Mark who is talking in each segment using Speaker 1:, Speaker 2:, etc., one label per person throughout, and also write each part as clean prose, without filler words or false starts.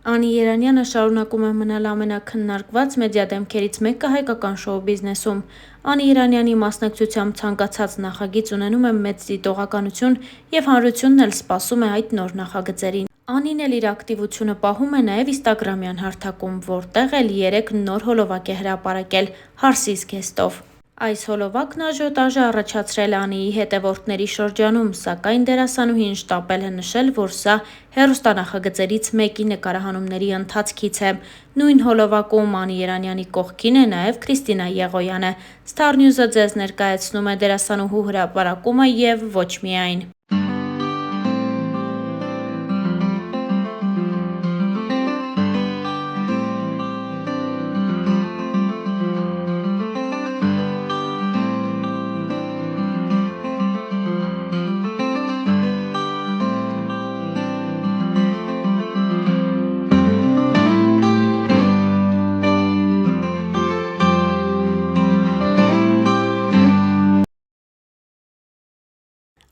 Speaker 1: Անի Երանյանը շարունակում է մնալ ամենաքննարկված մեդիա դեմքերից մեկը հայկական շոու բիզնեսում։ Անի Երանյանի մասնակցությամբ ցանկացած նախագիծ ունենում է մեծ դիտողականություն և հանրությունն էլ սպասում է այդ նոր նախագծերին։ Անին էլ իր ակտիվությունը պահում է նաև ինստագրամյան հարթակում, որտեղ էլ 3 նոր հոլովակ է հրապարակել հարսի զգեստով։ Այս հոլովակն աժիոտաժ է առաջացրել Անիի հետևորդների շրջանում, սակայն դերասանուհին շտապել է նշել, որ սա հեռուստանախագծերից մեկի նկարահանումների ընթացքից է։ Նույն հոլովակում Անի Երանյանի կողքին է նաև Քրիստինա Եղոյանը։ Star News-ը ձեզ ներկայացնում է դերասանուհու հրապարակումը և ոչ միայն։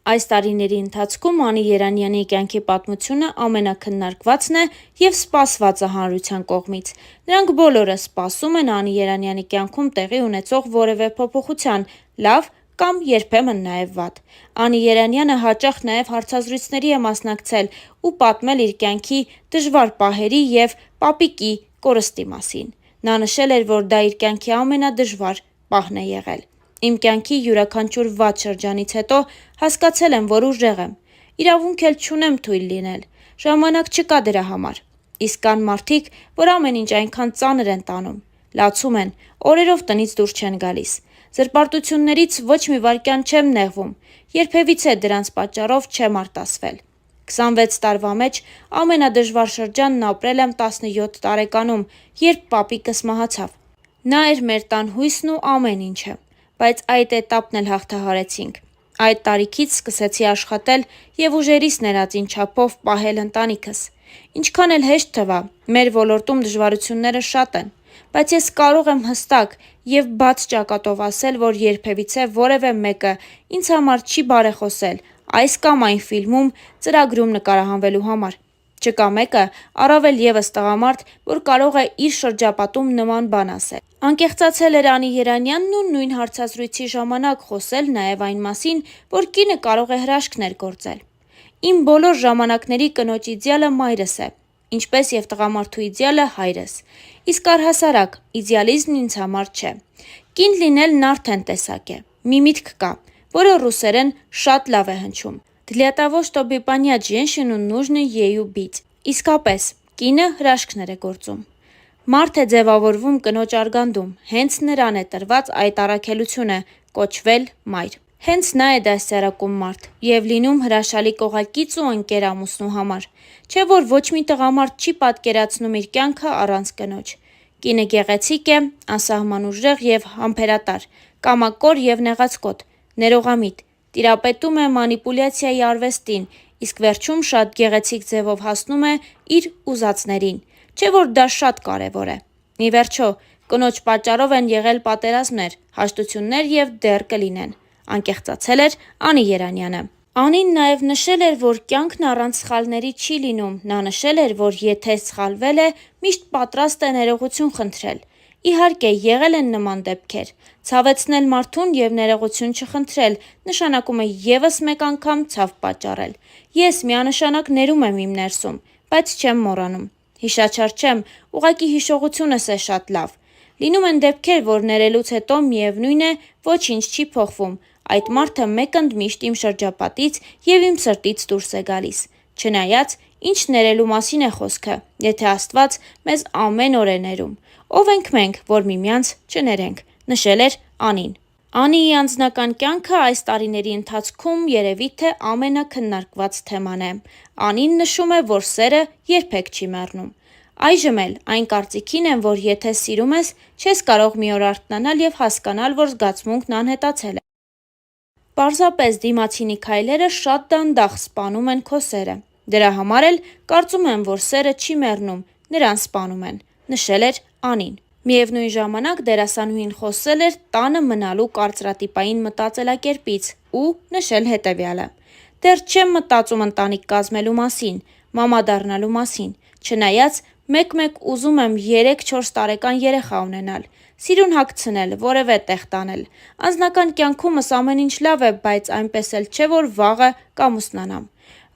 Speaker 1: Այս տարիների ընթացքում Անի Երանյանի կյանքի պատմությունը ամենաքննարկվածն է և սպասվածը հանրության կողմից։ Նրանք բոլորը սպասում են Անի Երանյանի կյանքում տեղի ունեցող որևէ փոփոխության, լավ կամ երբեմն նաև վատ։ Անի Երանյանը հաճախ նաև հարցազրույցների է մասնակցել ու պատմել իր կյանքի դժվար պահերի և պապիկի կորստի մասին։ Նա նշել էր, որ դա իր կյանքի ամենադժվար պահն է եղել։ Իմ կյանքի յուրաքանչյուր վատ շրջանից հետո հասկացել եմ, որ ուժեղ եմ։ Իրավունք էլ չունեմ թույլ լինել։ Ժամանակ չկա դրա համար։ Իսկ կան մարդիկ, որ ամեն ինչ այնքան ծանր են տանում, լացում են, օրերով տնից դուրս չեն գալիս։ Զրպարտություններից ոչ մի վայրկյան չեմ նեղվում, երբևիցե դրանց պատճառով չեմ արտասվել։ 26 տարվա մեջ ամենադժվար շրջանն ապրել եմ 17 տարեկանում, երբ պապիկս մահացավ։ Նա էր մեր տան հույսն ու ամեն ինչը, բայց այդ էտապն էլ հաղթահարեցինք։ Այդ տարիքից սկսեցի աշխատել և ուժերիս ներածին չափով պահել ընտանիքս։ Ինչքան էլ հեշտ թվա, մեր ոլորտում դժվարությունները շատ են, բայց ես կարող եմ հստակ և բաց ճակատով ասել, որ երբևիցե որևէ մեկը ինձ համար չի բարեխոսել այս կամ այն ֆիլմում, ծրագրում նկարահանվելու համար։ Չկա մեկը, առավել ևս տղամարդ, որ կարող է իր շրջապատում նման բան ասել։ Անկեղծացել էր Անի Երանյանն ու նույն հարցազրույցի ժամանակ խոսել նաև այն մասին, որ կինը կարող է հրաշքներ գործել։ Իմ բոլոր ժամանակների կնոջ իդեալը մայրս է, ինչպես և տղամարդու իդեալը հայրս։ Իսկ առհասարակ, իդեալիզմն ինձ համար չէ։ Կին լինելն արդեն տեսակ է։ Մի միտք կա, որը ռուսերեն շատ լավ է հնչում. «Для того, чтобы понять женщину, нужно ею быть»։ Իսկապես, կինը հրաշքներ է գործում։ Մարդ է ձևավորվում կնոջ արգանդում, հենց նրան է տրված այդ առաքելությունը՝ կոչվել մայր։ Հենց նա է դաստիարակում մարդ և լինում հրաշալի կողակից ու ընկեր ամուսնու համար։ Չէ՞ որ ոչ մի տղամարդ չի պատկերացնում իր կյանքը առանց կնոջ։ Կինը գեղեցիկ է, անսահման ուժեղ և համբերատար, կամակոր և նեղացկոտ, ներողամիտ, տիրապետում է մանիպուլյացիայի արվեստին, իսկ վերջում շատ գեղեցիկ ձևով հասնում է իր ուզածներին։ Չէ՞ որ դա շատ կարևոր է։ Ի վերջո, կնոջ պատճառով են եղել պատերազմներ, հաշտություններ և դեռ կլինեն։ Անկեղծացել էր Անի Երանյանը։ Անին նաև նշել էր, որ կյանքն առանց սխալների չի լինում։ Նա նշել էր, որ եթե սխալվել է, միշտ պատրաստ է ներողություն խնդրել։ Իհարկե, եղել են նման դեպքեր։ Ցավեցնել մարդուն և ներողություն չխնդրել նշանակում է ևս մեկ անգամ ցավ պատճառել։ Ես միանշանակ ներում եմ իմ ներսում, բայց չեմ մոռանում։ Հիշաչար չեմ, ուղղակի հիշողությունս է շատ լավ։ Լինում են դեպքեր, որ ներելուց հետո միևնույն է, ոչինչ չի փոխվում, այդ մարդը մեկընդմիշտ իմ շրջապատից և իմ սրտից դուրս է գալիս։ Չնայած, ինչ ներելու մասին է խոսքը, եթե Աստված մեզ ամեն օր է ներում։ Ով ենք մենք, որ միմյանց չներենք, նշել էր Անին։ Անիի անձնական կյանքը այս տարիների ընթացքում երևի թե ամենաքննարկված թեման է։ Անին նշում է, որ սերը երբեք չի մեռնում։ Այժմ էլ այն կարծիքին եմ, որ եթե սիրում ես, չես կարող մի օր արթնանալ և հասկանալ, որ զգացմունքն անհետացել է։ Պարզապես դիմացինի քայլերը շատ դանդաղ սպանում են քո սերը։ Դրա համար էլ կարծում եմ, որ սերը չի մեռնում, նրան սպանում են, նշել էր Անին։ Միևնույն ժամանակ դերասանուհին խոսել էր տանը մնալու կարծրատիպային մտածելակերպից ու նշել հետևյալը. «Դեռ չեմ մտածում ընտանիք կազմելու մասին, մամա դառնալու մասին, չնայած Մեկ-մեկ ուզում եմ 3-4 տարեկան երեխա ունենալ, սիրուն հագցնել, որևէ տեղ տանել։ Անձնական կյանքումս ամեն ինչ լավ է, բայց այնպես էլ չէ, որ վաղը կամուսնանամ։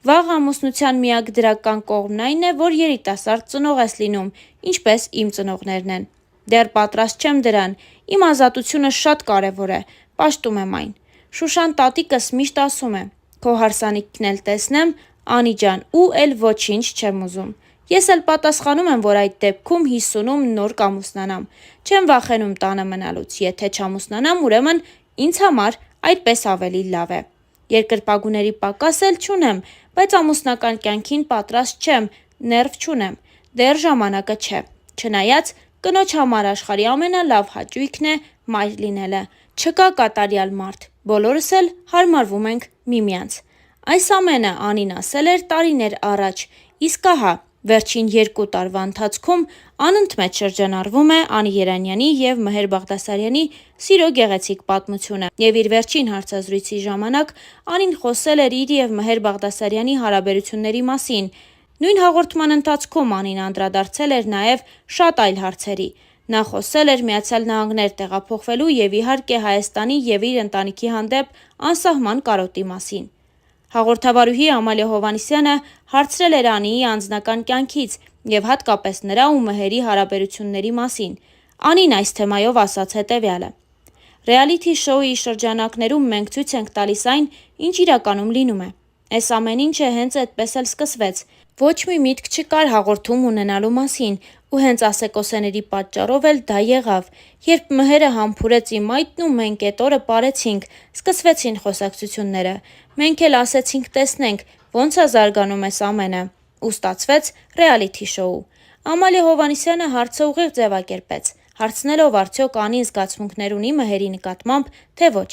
Speaker 1: Վաղ ամուսնության միակ դրական կողմն այն է, որ երիտասարդ ծնող ես լինում, ինչպես իմ ծնողներն են։ Դեռ պատրաստ չեմ դրան, իմ ազատությունը շատ կարևոր է, պաշտում եմ այն։ Շուշան տատիկս միշտ ասում է. «Քո հարսանիքն էլ տեսնեմ, Անի ջան, ու էլ ոչինչ չեմ ուզում»։ Ես էլ պատասխանում եմ, որ այդ դեպքում 50-ում նոր կամուսնանամ։ Չեմ վախենում տանը մնալուց, եթե չամուսնանամ, ուրեմն ինձ համար այդպես ավելի լավ է։ Երկրպագուների պակաս էլ չունեմ, բայց ամուսնական կյանքին պատրաստ չեմ, ներվ չունեմ, դեռ ժամանակը չէ։ Չնայած կնոջ համար աշխարհի ամենալավ հաճույքն է մայր լինելը։ Չկա կատարյալ մարդ, բոլորս էլ հարմարվում ենք միմյանց։ Այս ամենը Անին ասել էր տարիներ առաջ, իսկ ահա վերջին 2 տարվա ընթացքում անընդմեջ շրջանառվում է Անի Երանյանի և Մհեր Բաղդասարյանի սիրո գեղեցիկ պատմությունը։ Եվ իր վերջին հարցազրույցի ժամանակ Անին խոսել էր իր և Մհեր Բաղդասարյանի հարաբերությունների մասին։ Նույն հաղորդման ընթացքում Անին անդրադարձել էր նաև շատ այլ հարցերի։ Նա խոսել էր Միացյալ Նահանգներ տեղափոխվելու և իհարկե Հայաստանի և իր ընտանիքի հանդեպ անսահման կարոտի մասին։ Հաղորդավարուհի Ամալիա Հովհաննիսյանը հարցրել էր Անիի անձնական կյանքից և հատկապես նրա ու Մհերի հարաբերությունների մասին։ Անին այս թեմայով ասաց հետևյալը. «Ռեալիթի շոուի շրջանակներում մենք ցույց ենք տալիս այն, ինչ իրականում լինում է։ Այս ամեն ինչը հենց այդպես էլ սկսվեց։ Ոչ մի միտք չկար հաղորդում ունենալու մասին, ու հենց ասեկոսեների պատճառով էլ դա եղավ։ Երբ Մհերը համբուրեց իմ մայթն ու մենք էդ օրը պարեցինք, սկսվեցին խոսակցությունները։ Մենք էլ ասեցինք տեսնենք, ոնց է զարգանում այս ամենը։ Ու ստացվեց ռեալիթի շոու»։ Ամալիա Հովհաննիսյանը հարցը ուղիղ ձևակերպեց, հարցնելով արդյոք Անին զգացմունքներ ունի Մհերի նկատմամբ, թե ոչ։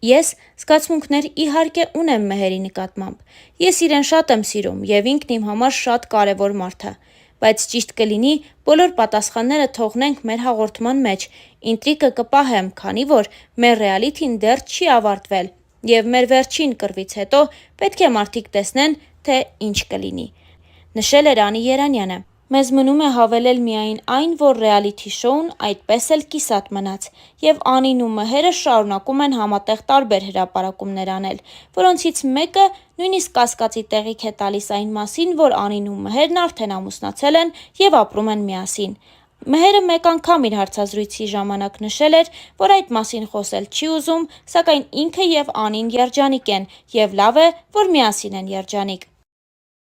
Speaker 1: Ես զգացմունքներ իհարկե ունեմ Մհերի նկատմամբ։ Ես իրեն շատ եմ սիրում և ինքն իմ համար շատ կարևոր մարդ է։ Բայց ճիշտ կլինի բոլոր պատասխանները թողնենք մեր հաղորդման մեջ, ինտրիգը կպահեմ, քանի որ մեր ռեալիթին դեռ չի ավարտվել և մեր վերջին կռվից հետո պետք է մարդիկ տեսնեն, թե ինչ կլինի։ Նշել էր Անի Երանյանը. «Մեզ մնում է հավելել միայն այն, որ ռեալիթի շոուն այդպես էլ կիսատ մնաց, և Անին ու Մհերը շարունակում են համատեղ տարբեր հրապարակումներ անել, որոնցից մեկը նույնիսկ կասկածի տեղիք է տալիս այն մասին, որ Անին ու Մհերն արդեն ամուսնացել են և ապրում են միասին»։ Մհերը մեկ անգամ իր հարցազրույցի ժամանակ նշել էր, որ այդ մասին խոսել չի ուզում, սակայն ինքը և Անին երջանիկ են, և լավ է, որ միասին են երջանիկ։